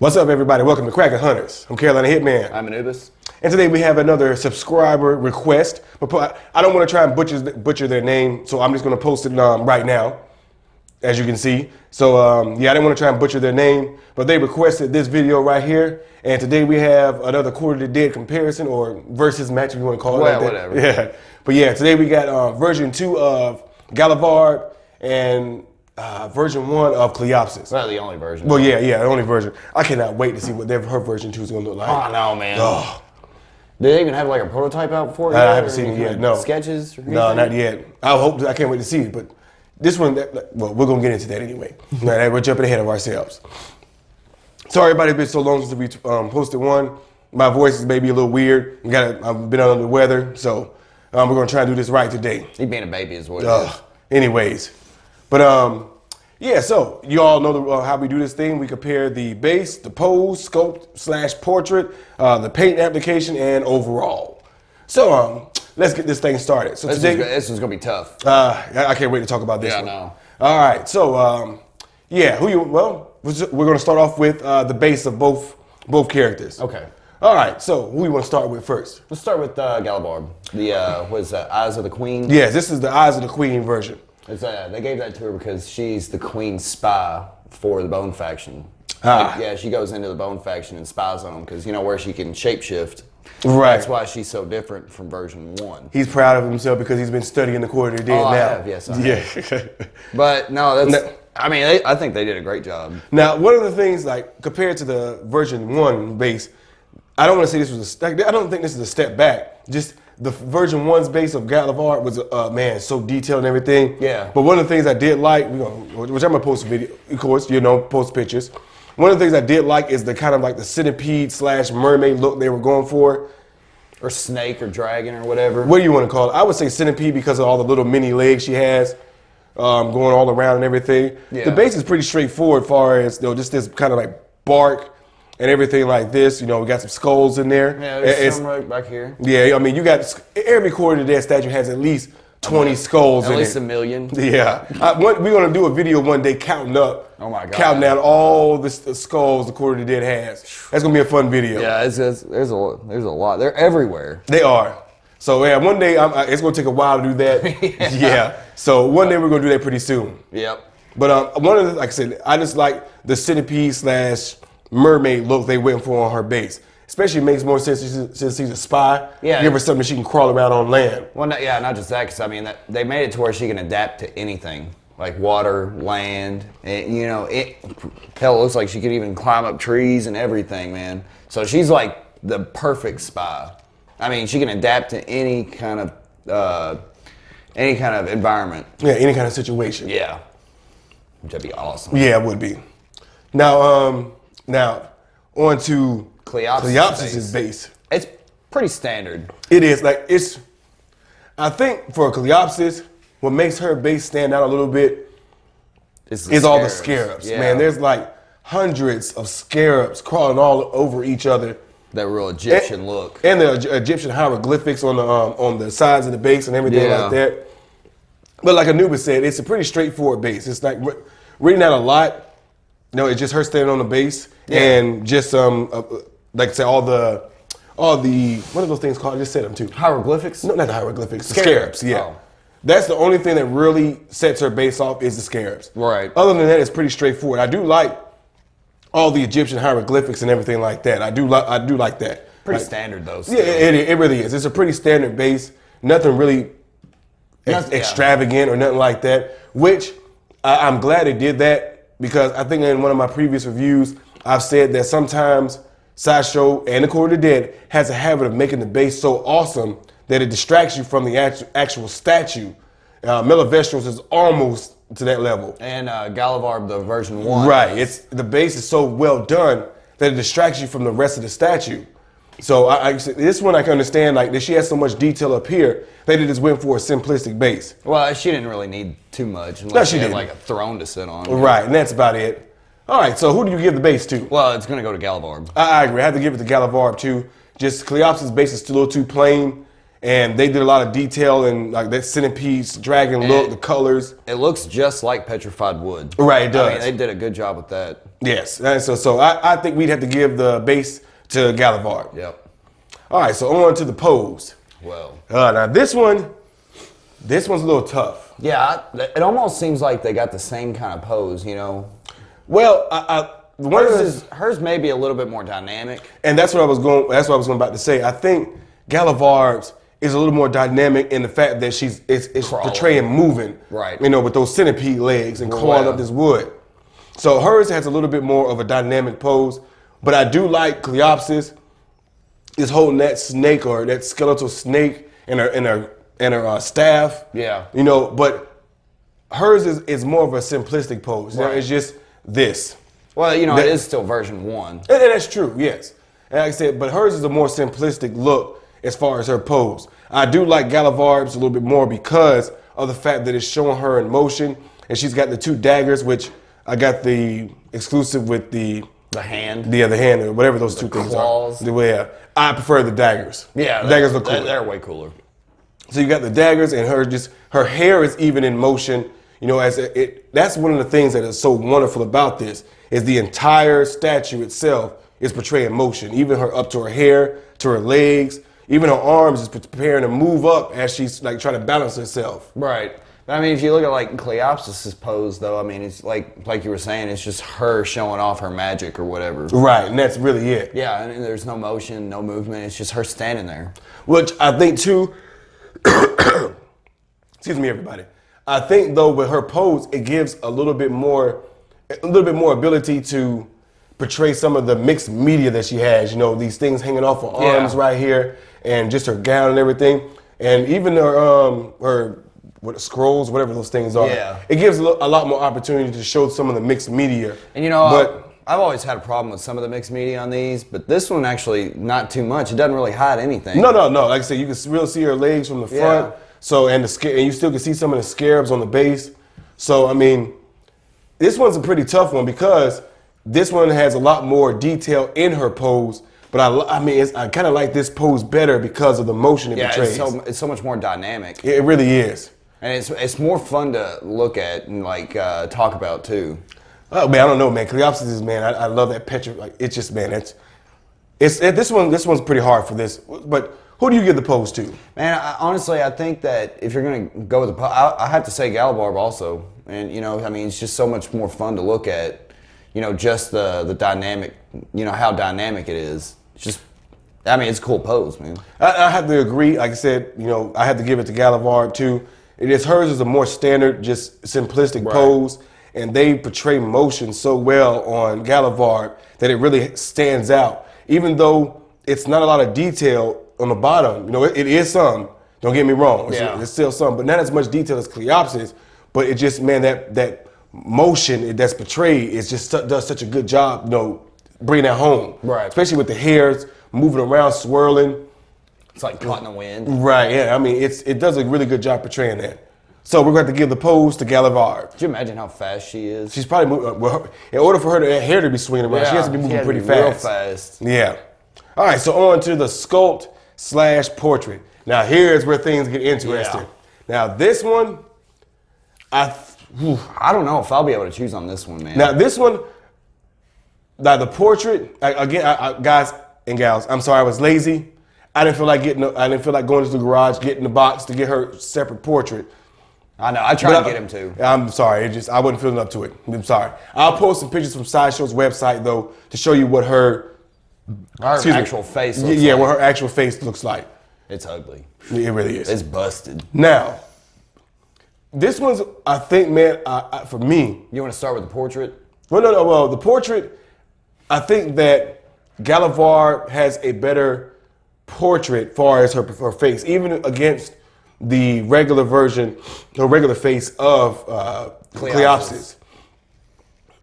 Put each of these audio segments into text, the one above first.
What's up, everybody? Welcome to Crackin' Hunters. I'm Carolina Hitman. I'm Anubis. And today we have another subscriber request. But I don't want to try and butcher their name, so I'm just going to post it right now, as you can see. So, yeah, I didn't want to try and butcher their name, but they requested this video right here. And today we have another Quarter of the Dead comparison, or versus match, if you want to call it like that. Whatever. Yeah. But yeah, today we got version 2 of Gallevarbe and version 1 of Cleopsis. Well, the only version. Well, yeah, the only version. I cannot wait to see what her version 2 is going to look like. Oh, no, man. Oh. Did they even have like a prototype out for it? I haven't seen it yet, no. Sketches? Or no, not yet. I can't wait to see it, but this one, well, we're going to get into that anyway. We're jumping ahead of ourselves. Sorry, everybody, it's been so long since we posted one. My voice is maybe a little weird. I've been under the weather, so we're going to try and do this right today. He being a baby is what it is. Anyways, but yeah, so you all know how we do this thing. We compare the base, the pose, sculpt / portrait, the paint application, and overall. So let's get this thing started. So this is gonna be tough. I can't wait to talk about this one. Yeah, I know. All right, so yeah, we're gonna start off with the base of both characters. Okay. All right, so who we want to start with first? Let's start with Gallevarbe. The what is that? Eyes of the Queen. Yes, this is the Eyes of the Queen version. They gave that to her because she's the queen's spy for the Bone faction. Yeah, she goes into the Bone faction and spies on them because you know where she can shapeshift. Right. That's why she's so different from version 1. He's proud of himself because he's been studying the Quarter of the Dead now. I have, yes, I have. Yeah. But no, I think they did a great job. Now, one of the things, like compared to the version 1 base, I don't want to say this was I don't think this is a step back. Just the version 1's base of Gallevarbe was, man, so detailed and everything. Yeah. But one of the things I did like, which I'm going to post a video, of course, post pictures. One of the things I did like is the kind of like the centipede / mermaid look they were going for. Or snake or dragon or whatever. What do you want to call it? I would say centipede because of all the little mini legs she has going all around and everything. Yeah. The base is pretty straightforward as far as just this kind of like bark and everything like this. We got some skulls in there. Yeah, there's some right back here. Yeah, I mean, you got every Quarter of the Dead statue has at least 20 skulls in it. At least 1 million. Yeah. We're going to do a video one day counting up. Oh my God. Counting down all the skulls the Quarter of the Dead has. That's going to be a fun video. Yeah, there's a lot. They're everywhere. They are. So yeah, one day it's going to take a while to do that. Yeah. So one day we're going to do that pretty soon. Yep. But one of the, like I said, I just like the centipede / mermaid look they went for on her base. Especially makes more sense since she's a spy. Yeah. Give her something she can crawl around on land. Well, not just that, because I mean, they made it to where she can adapt to anything, like water, land. And, hell, it looks like she could even climb up trees and everything, man. So she's like the perfect spy. I mean, she can adapt to any kind of environment. Yeah, any kind of situation. Yeah, that'd be awesome. Yeah, it would be. Now on to Cleopsis base. It's pretty standard. It is I think for Cleopsis, what makes her base stand out a little bit is all the scarabs. Yeah. Man, there's like hundreds of scarabs crawling all over each other. That real Egyptian look. And the Egyptian hieroglyphics on the sides of the base and everything like that. But like Anubis said, it's a pretty straightforward base. It's like really not a lot. No, it's just her standing on the base and just like I said, all the what are those things called? I just said them too. Hieroglyphics? No, not the hieroglyphics. The scarabs. Yeah. Oh. That's the only thing that really sets her base off is the scarabs. Right. Other than that, it's pretty straightforward. I do like all the Egyptian hieroglyphics and everything like that. I do like that. Pretty standard though. Yeah, it really is. It's a pretty standard base. Nothing really extravagant or nothing like that. Which I'm glad they did that because I think in one of my previous reviews I've said that sometimes Sideshow and the Quarter of the Dead has a habit of making the base so awesome that it distracts you from the actual statue. Mellavestros is almost to that level. And Gallevarbe, the version 1. Right. The base is so well done that it distracts you from the rest of the statue. So this one I can understand, like that she has so much detail up here that it just went for a simplistic base. Well, she didn't really need too much unless she had like a throne to sit on. Right, and that's about it. All right, so who do you give the base to? Well, it's going to go to Gallevarbe. I agree. I have to give it to Gallevarbe too. Just Cleopsis' base is still a little too plain, And they did a lot of detail and like that centipede dragon look, the colors. It looks just like petrified wood. Right, it does. I mean, they did a good job with that. Yes, and so I think we'd have to give the base to Gallevarbe. Yep. All right, so on to the pose. Well. Now this one's a little tough. Yeah, it almost seems like they got the same kind of pose, you know. Well, hers may be a little bit more dynamic. And that's what I was going. That's what I was about to say. I think Gallevarbe's is a little more dynamic in the fact that it's portraying moving, right? You know, with those centipede legs and crawling up this wood. So hers has a little bit more of a dynamic pose, but I do like Cleopsis is holding that snake or that skeletal snake in her staff. Yeah. You know, but hers is more of a simplistic pose. Right. It's just this. Well, you know, it is still version 1. And that's true, yes. And like I said, but hers is a more simplistic look as far as her pose. I do like Gallevarbe's a little bit more because of the fact that it's showing her in motion, and she's got the 2 daggers, which I got the exclusive with the hand. The other hand, or whatever those 2 things claws. are. Yeah, I prefer the daggers. Yeah, the daggers look cooler. They're way cooler. So you got the daggers, and her hair is even in motion. You know, that's one of the things that is so wonderful about this is the entire statue itself is portraying motion. Even her up to her hair, to her legs, even her arms is preparing to move up as she's like trying to balance herself. Right. I mean, if you look at like Cleopsis' pose, though, I mean, it's like you were saying, it's just her showing off her magic or whatever. Right, and that's really it. Yeah, and there's no motion, no movement. It's just her standing there. Which I think too. Excuse me, everybody. I think though with her pose, it gives a little bit more ability to portray some of the mixed media that she has. You know, these things hanging off her arms right here, and just her gown and everything, and even her scrolls, whatever those things are. Yeah. It gives a lot more opportunity to show some of the mixed media. And you know, I've always had a problem with some of the mixed media on these, but this one actually not too much. It doesn't really hide anything. No. Like I said, you can really see her legs from the front. Yeah. So and you still can see some of the scarabs on the base. So I mean, this one's a pretty tough one because this one has a lot more detail in her pose. But I kind of like this pose better because of the motion it portrays. It's so much more dynamic. It really is. And it's more fun to look at and like talk about too. Oh man, I don't know, man. Cleopsis is, man. I love that picture. Like it's just, man. This one's pretty hard for this. But who do you give the pose to? Man, honestly, I think that if you're gonna go with the pose, I have to say Gallevarbe also. And you know, I mean, it's just so much more fun to look at. You know, just the dynamic. You know how dynamic it is. It's just, I mean, it's a cool pose, man. I have to agree. Like I said, you know, I have to give it to Gallevarbe too. Hers is a more standard, just simplistic pose. And they portray motion so well on Gallevarbe that it really stands out. Even though it's not a lot of detail on the bottom, you know, it is some. Don't get me wrong, it's still some, but not as much detail as Cleopsis. But it just, man, that motion that's portrayed does such a good job, you know, bringing that home. Right. Especially with the hairs moving around, swirling. It's like caught in the wind. Right. Yeah. I mean, it does a really good job portraying that. So we're going to have to give the pose to Gallevarbe. Could you imagine how fast she is? She's probably moving. In order for her hair to be swinging around, she has to be moving pretty fast. Real fast. Yeah. All right. So on to the sculpt/portrait. Now here's where things get interesting. Yeah. Now this one, I don't know if I'll be able to choose on this one, man. Now this one, the portrait again, guys and gals. I'm sorry, I was lazy. I didn't feel like going to the garage, getting the box to get her separate portrait. I know. I tried to get him to. I'm sorry. I wasn't feeling up to it. I'm sorry. I'll post some pictures from Sideshow's website though to show you what her actual face looks like. Yeah, what her actual face looks like. It's ugly. It really is. It's busted. Now, this one's, I think, man, for me. You want to start with the portrait? Well, no. Well, the portrait, I think that Gallevarbe has a better portrait as far as her face, even against the regular version, the regular face of Cleopsis.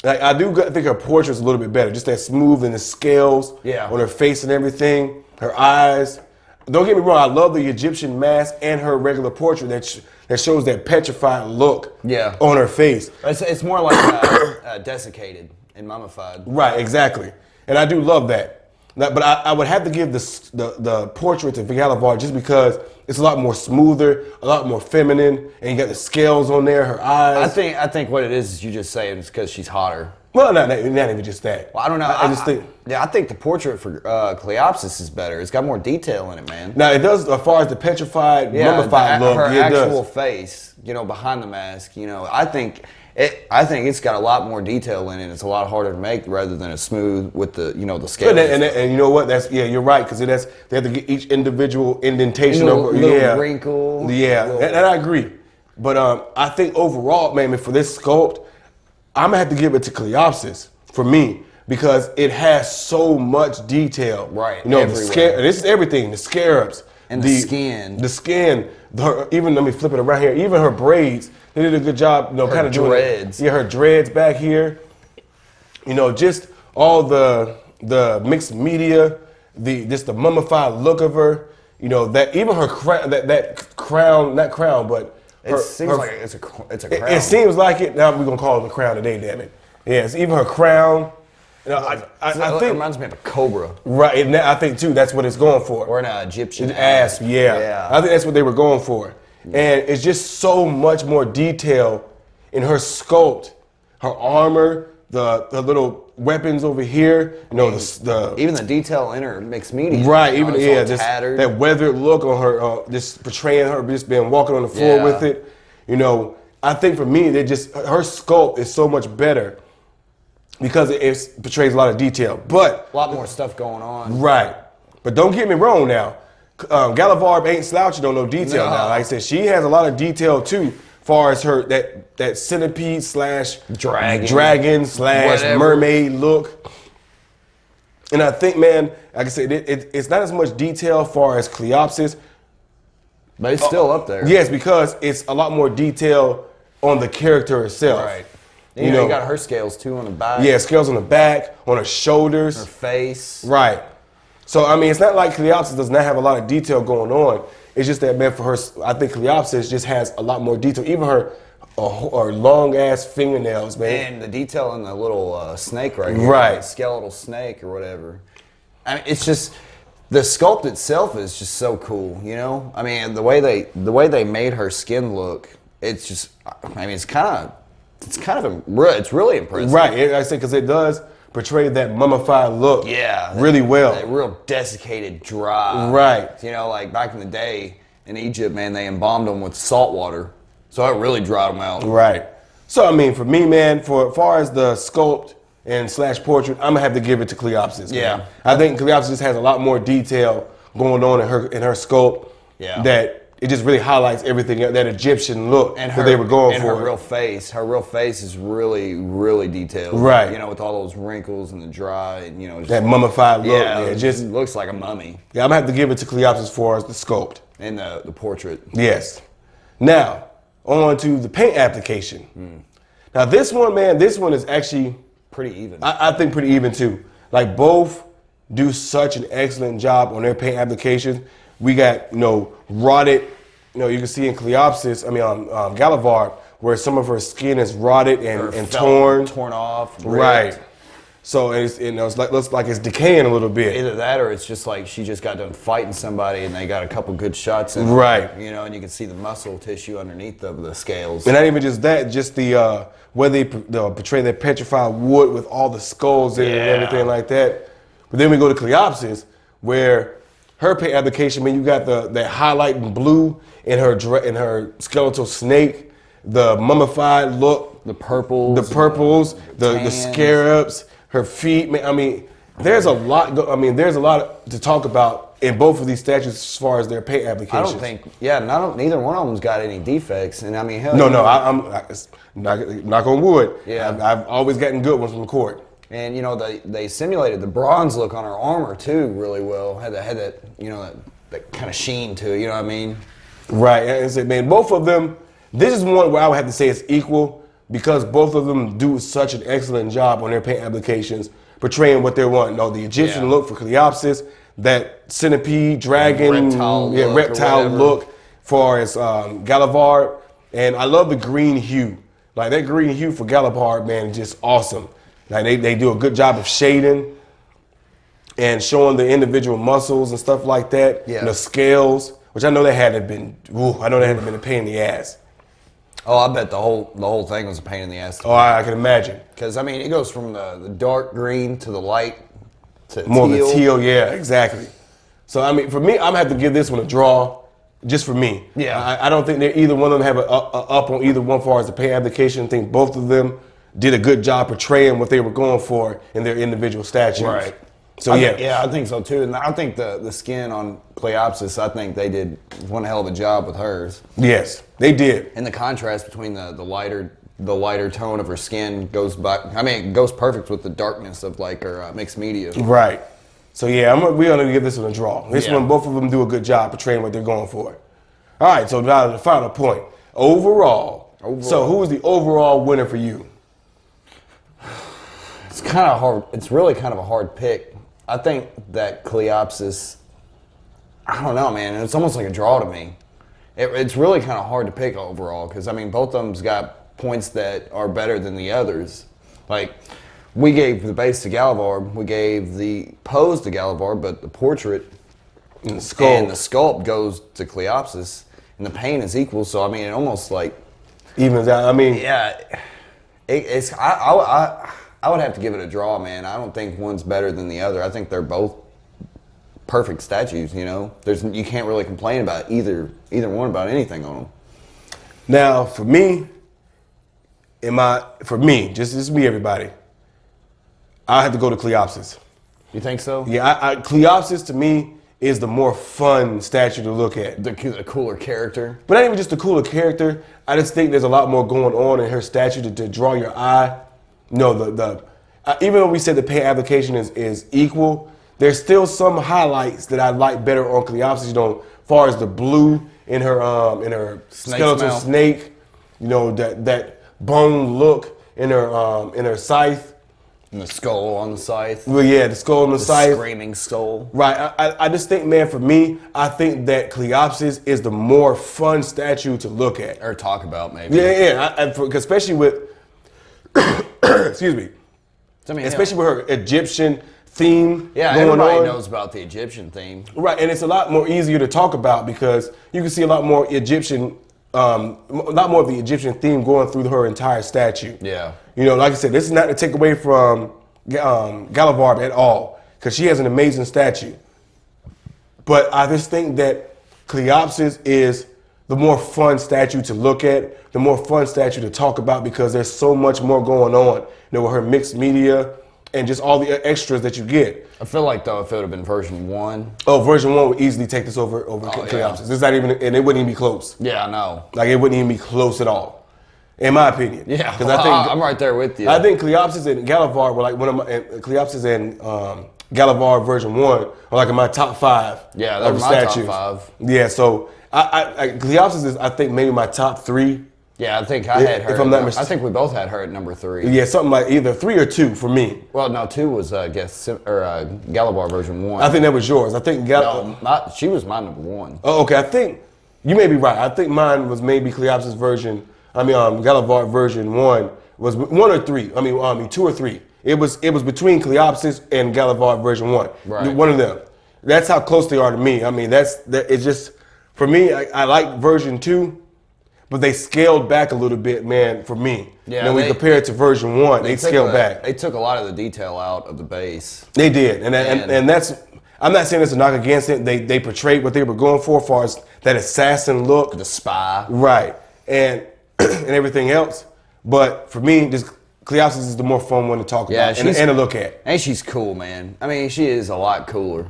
Like, I do think her portrait's a little bit better. Just that smooth and the scales on her face and everything, her eyes. Don't get me wrong, I love the Egyptian mask and her regular portrait that shows that petrified look on her face. It's more like desiccated and mummified. Right, exactly. And I do love that. But I would have to give the portrait to Gallevarbe just because it's a lot more smoother, a lot more feminine, and you got the scales on there, her eyes. I think what it is you just say it's because she's hotter. Well, not even just that. Well, I don't know. I just think. Yeah, I think the portrait for Cleopsis is better. It's got more detail in it, man. Now it does, as far as the petrified, mummified look. Her actual does. face, behind the mask. I think it's got a lot more detail in it. It's a lot harder to make rather than a smooth with the the scales. And you know what? You're right because they have to get each individual indentation little wrinkle. Yeah, and I agree. But I think overall, man, for this sculpt, I'm gonna have to give it to Cleopsis for me because it has so much detail. Right. This is everything. The scarabs and the skin. The skin. Even let me flip it around here. Even her braids. They did a good job. Kind of doing dreads. Her dreads back here. Just all the mixed media. The mummified look of her. That even her crown. That crown. Not crown, but. It seems like it's a crown. It seems like it. Now we're gonna call it the crown today, damn it. Yes, even her crown. I think it reminds me of a cobra. Right, and I think too that's what it's going for. Or an Egyptian asp. Yeah, I think that's what they were going for. And it's just so much more detail in her sculpt, her armor, the little weapons over here. Even the detail in her mixed media. Right, even just tattered. that weathered look on her, just portraying her just being walking on the floor with it. I think for me, her sculpt is so much better because it portrays a lot of detail. But a lot more stuff going on. Right, but don't get me wrong now. Gallevarbe ain't slouching on no detail now. Like I said, she has a lot of detail too. Far as her that centipede / dragon / mermaid look. And I think, man, like I said, it's not as much detail far as Cleopsis. But it's still up there. Yes, because it's a lot more detail on the character itself. Right. You got her scales too on the back. Yeah, scales on the back, on her shoulders. Her face. Right. So, it's not like Cleopsis does not have a lot of detail going on. It's just that, man, for her, I think Cleopsis just has a lot more detail. Even her long-ass fingernails, man. And the detail in the little snake right here. Right. The skeletal snake or whatever. It's just, the sculpt itself is just so cool, the way they made her skin look, it's just, it's really impressive. Right, I say, because it does portray that mummified look really well. That real desiccated, dry. Right. Like back in the day in Egypt, man, they embalmed them with salt water. So it really dried them out. Right. So, for me, man, for as far as the sculpt and / portrait, I'm going to have to give it to Cleopsis. Yeah. Man. I think Cleopsis has a lot more detail going on in her sculpt. Yeah. That it just really highlights everything, that Egyptian look that they were going for. And her real face is really, really detailed. Right. With all those wrinkles and the dry, just, that mummified look. Yeah, it just looks like a mummy. Yeah, I'm going to have to give it to Cleopsis as far as the sculpt. And the portrait. Yes. Now, on to the paint application. Now, this one is actually pretty even. I think pretty even too. Like, both do such an excellent job on their paint applications. We got, rotted, you can see in Cleopsis, Gallevarbe, where some of her skin is rotted and torn off. Ripped. Right. So looks like it's decaying a little bit. Either that or it's just like she just got done fighting somebody and they got a couple good shots in. Right. And you can see the muscle tissue underneath of the scales. And not even just that, just the where they portray that petrified wood with all the skulls in it and everything like that. But then we go to Cleopsis, where her paint application, you got that highlight in blue in her skeletal snake, the mummified look, the purples, the scarabs, her feet. There's a lot. There's a lot to talk about in both of these statues as far as their paint applications. I don't think, neither one of them's got any defects, and hell. No, I'm knock on wood. Yeah, I've always gotten good ones from the court. And they simulated the bronze look on her armor too really well. Had that that kind of sheen to it. You know what I mean? Right. And I said, man, both of them. This is one where I would have to say it's equal because both of them do such an excellent job on their paint applications, portraying what they want. The Egyptian look for Cleopsis, that centipede, dragon, reptile look for as Gallevarbe, and I love the green hue. Like that green hue for Gallevarbe, man, is just awesome. Like they do a good job of shading. and showing the individual muscles and stuff like that. Yeah. And the scales, which I know that had to have been, I know that had to have been a pain in the ass. Oh, I bet the whole thing was a pain in the ass. Oh, I can imagine. Because, I mean, it goes from the dark green to the light to More teal. of the teal, yeah, exactly. So, I mean, for me, I'm going to have to give this one a draw, just for me. Yeah. I don't think either one of them have a up on either one as far as the paint application. I think both of them did a good job portraying what they were going for in their individual statues. Right. So, I think so, too. And I think the skin on Cleopsis, I think they did one hell of a job with hers. Yes, they did. And the contrast between the lighter tone of her skin goes back. I mean, it goes perfect with the darkness of like her mixed media. Right. So yeah, we're gonna give this one a draw. This Yeah. one, both of them do a good job portraying what they're going for. All right. So now the final point. Overall. So who is the overall winner for you? It's kind of hard. It's really kind of a hard pick. I think that Cleopsis. I don't know, man. It's almost like a draw to me. It's really kind of hard to pick overall because I mean both of them's got points that are better than the others. Like we gave the base to Gallevarbe, we gave the pose to Gallevarbe, but the portrait And the skull. and the sculpt goes to Cleopsis, and the paint is equal. So I mean, it almost like Evens out. I mean, yeah, I would have to give it a draw, man. I don't think one's better than the other. I think they're both perfect statues. You know, you can't really complain about either one about anything on them. now for me, just me, everybody, I have to go to Cleopsis. You think so? Yeah, Cleopsis to me is the more fun statue to look at. The cooler character. But not even just the cooler character. I just think there's a lot more going on in her statue to draw your eye. No, even though we said the paint application is equal, there's still some highlights that I like better on Cleopsis. You know, as far as the blue in her skeletal smell. snake, you know that bone look in her scythe. And the skull on the scythe. Well, yeah, the skull on the scythe. Screaming skull. Right. I just think, man, for me, I think that Cleopsis is the more fun statue to look at. Or talk about, maybe. Yeah. Especially with, excuse me, I mean, especially with her Egyptian theme yeah, going everybody on. knows about the Egyptian theme. Right, and it's a lot more easier to talk about because you can see a lot more of the Egyptian theme going through her entire statue. Yeah. You know, like I said, this is not to take away from Gallevarbe at all, because she has an amazing statue. But I just think that Cleopsis is the more fun statue to look at, the more fun statue to talk about, because there's so much more going on, you know, with her mixed media and just all the extras that you get. I feel like, though, if it would have been version 1. Oh, version 1 would easily take this over Cleopsis. Yeah. It's not even, and it wouldn't even be close. Yeah, I know. Like, it wouldn't even be close at all, in my opinion. Yeah, because I think I'm right there with you. I think Cleopsis and Gallevarbe were like one of my Cleopsis and Gallevarbe version 1 are like in my top 5. Yeah, they're of my top statues. 5. Yeah, so I Cleopsis is, I think, maybe my top 3. Yeah, I think I had her. If I'm not I mistaken. think we both had her at number 3. Yeah, something like either 3 or 2 for me. Well, no, 2 was Gallevarbe version 1. I think that was yours. I think She was my number 1. Oh, okay. I think you may be right. I think mine was maybe Cleopsis version. Gallevarbe version 1 was 1 or 3. 2 or 3. It was between Cleopsis and Gallevarbe version 1. Right. One of them. That's how close they are to me. I mean, it's just for me. I like version 2, but they scaled back a little bit, man. For me, Yeah, when we compare it to version 1, they scaled back. They took a lot of the detail out of the base. They did, and that's. I'm not saying it's a knock against it. They portrayed what they were going for, as far as that assassin look, The spy. right, and and everything else. But for me, just Cleopsis is the more fun one to talk about and to look at. And she's cool, man. I mean, she is a lot cooler.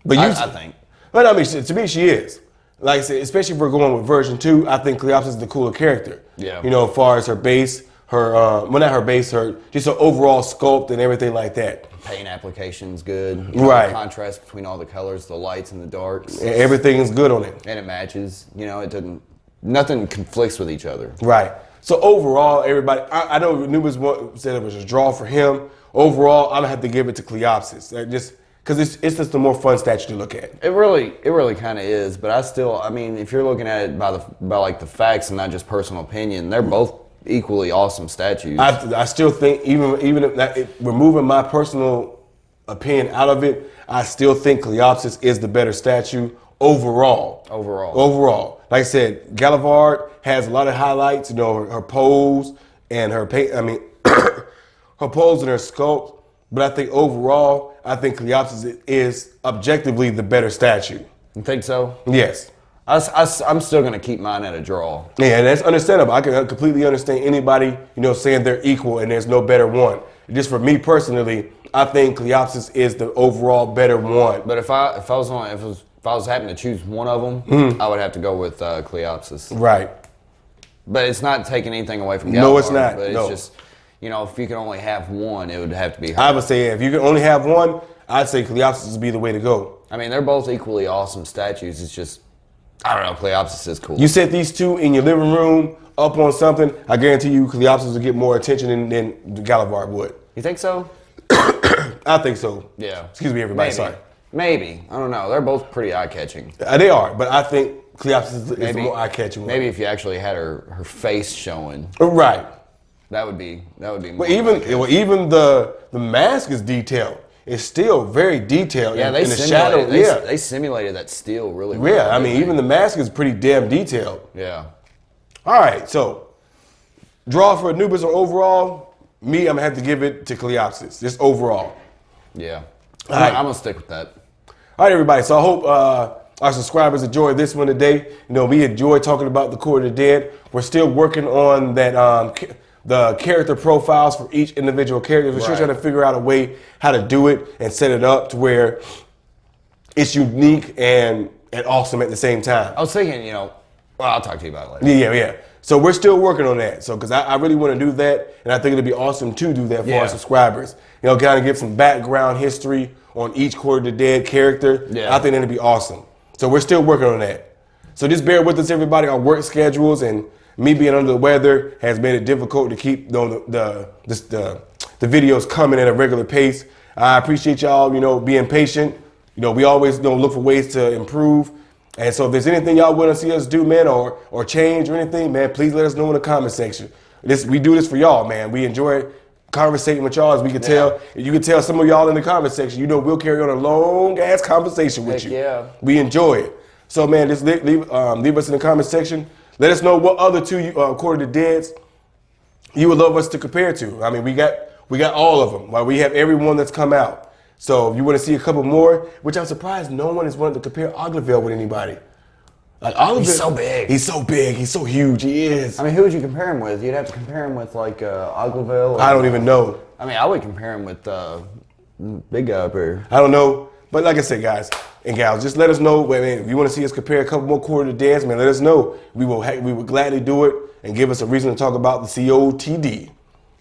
But I think. But I mean, to me, she is. Like I said, especially if we're going with version 2, I think Cleopsis is the cooler character. Yeah. You know, as far as her base, not her base, just her overall sculpt and everything like that. Paint application's good. Right. The contrast between all the colors, the lights and the darks. And everything is good on it. And it matches. You know, nothing conflicts with each other. Right. So overall, everybody, I know Nubis said it was a draw for him. Overall, I'm gonna have to give it to Cleopsis, just because it's just the more fun statue to look at. It really kind of is. But if you're looking at it by like the facts and not just personal opinion, they're both equally awesome statues. I still think even if removing my personal opinion out of it, I still think Cleopsis is the better statue overall. Overall. Like I said, Gallevarbe has a lot of highlights, you know, her pose and her her pose and her sculpt. But I think overall, I think Cleopsis is objectively the better statue. You think so? Yes. I'm still going to keep mine at a draw. Yeah, and that's understandable. I can completely understand anybody, you know, saying they're equal and there's no better one. Just for me personally, I think Cleopsis is the overall better one. But if I was having to choose one of them, I would have to go with Cleopsis. Right. But it's not taking anything away from Gallevarbe. No, it's not. But no. It's just, you know, if you can only have one, it would have to be her. I would say if you can only have one, I'd say Cleopsis would be the way to go. I mean, they're both equally awesome statues. It's just, I don't know, Cleopsis is cool. You set these two in your living room up on something, I guarantee you Cleopsis will get more attention than Gallevarbe would. You think so? I think so. Yeah. Excuse me, everybody. Maybe. Sorry. Maybe. I don't know. They're both pretty eye-catching. They are, but I think Cleopsis is the more eye-catching one. Maybe if you actually had her face showing. Right. That would be more. But even the mask is detailed. It's still very detailed. Yeah, in the shadow. They simulated that steel really well. Yeah, I mean, even the mask is pretty damn detailed. Yeah. All right, so draw for Anubis or overall, me, I'm gonna have to give it to Cleopsis, just overall. Yeah. Right. I'm gonna stick with that. All right, everybody. So I hope our subscribers enjoyed this one today. You know, we enjoyed talking about the Court of the Dead. We're still working on that the character profiles for each individual character. We're still trying to figure out a way how to do it and set it up to where it's unique and awesome at the same time. I was thinking, you know, well, I'll talk to you about it later. Yeah. So we're still working on that. So because I really want to do that, and I think it'd be awesome to do that for our subscribers. You know, kind of give some background history on each Court of the Dead character. Yeah. I think that'd be awesome. So we're still working on that. So just bear with us, everybody. Our work schedules and me being under the weather has made it difficult to keep the videos coming at a regular pace. I appreciate y'all, you know, being patient. You know, we always look for ways to improve. And so if there's anything y'all want to see us do, man, or change or anything, man, please let us know in the comment section. We do this for y'all, man. We enjoy conversating with y'all, as we can tell. You can tell some of y'all in the comment section, you know, we'll carry on a long-ass conversation with you. Yeah. We enjoy it. So, man, just leave us in the comment section. Let us know what other two Court of the Deads you would love us to compare to. I mean, we got all of them. Well, we have every one that's come out. So if you want to see a couple more, which I'm surprised no one has wanted to compare Gallevarbe with anybody. Like Gallevarbe, He's so big. He's so big. He's so huge. He is. I mean, who would you compare him with? You'd have to compare him with like Gallevarbe. I don't even know. I mean, I would compare him with big guy up here. I don't know. But like I said, guys and gals, just let us know. Man, if you want to see us compare a couple more Court of the Deads, man, let us know. We would gladly do it and give us a reason to talk about the COTD.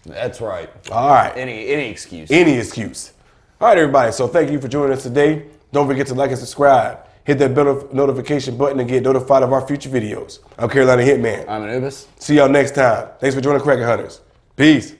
That's right. All right. Any excuse. Any excuse. All right, everybody. So thank you for joining us today. Don't forget to like and subscribe. Hit that bell notification button to get notified of our future videos. I'm Carolina Hitman. I'm Anubis. See y'all next time. Thanks for joining Cracker Hunters. Peace.